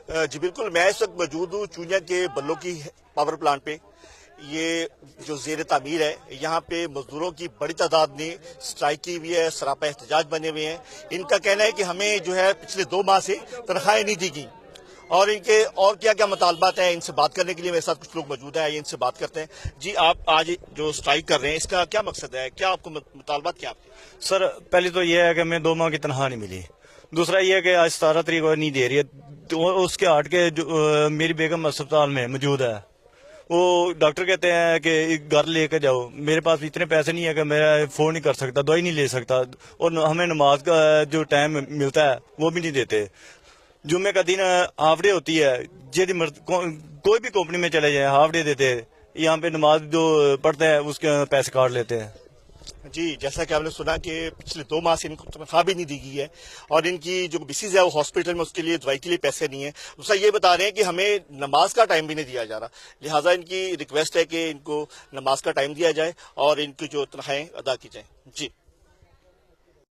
जी बिल्कुल, मैं इस वक्त मौजूद हूँ चूनिया के बल्लो की पावर प्लांट पे। ये जो जेर तामीर है, यहाँ पे मजदूरों की बड़ी तादाद ने स्ट्राइक की हुई है, सरापा एहतजाज बने हुए हैं। इनका कहना है कि हमें जो है पिछले 2 माह से तनख्वाहें नहीं दी गई और इनके और क्या क्या मुतालबात हैं। इनसे बात करने के लिए मेरे साथ कुछ लोग मौजूद हैं, इनसे बात करते हैं। जी, आप आज जो स्ट्राइक कर रहे हैं, इसका क्या मकसद है? क्या आपको मुतालबात क्या आपके? सर, पहले तो यह है कि हमें 2 माह की तनख्वाह नहीं मिली। दूसरा यह है कि आज 17 तारीख को नहीं दे रही है, तो उसके हट के जो मेरी बेगम अस्पताल में मौजूद है, वो डॉक्टर कहते हैं कि घर लेके जाओ। मेरे पास इतने पैसे नहीं है कि मैं फोन नहीं कर सकता, दवाई नहीं ले सकता, और हमें नमाज का जो टाइम मिलता है वो भी नहीं देते। जुम्मे का दिन हाफ डे होती है, यदि कोई भी कंपनी में चले जाए हाफ डे देते हैं। यहाँ पे नमाज जो पढ़ते हैं उसके पैसे काट लेते हैं। जी, जैसा कि आपने सुना कि पिछले 2 माह से इनको तनख्वाह भी नहीं दी गई है और इनकी जो मिसेज है वो हॉस्पिटल में, उसके लिए दवाई के लिए पैसे नहीं है। दूसरा ये बता रहे हैं कि हमें नमाज का टाइम भी नहीं दिया जा रहा। लिहाजा इनकी रिक्वेस्ट है कि इनको नमाज का टाइम दिया जाए और इनकी जो तनख्वाहें अदा की जाए। जी।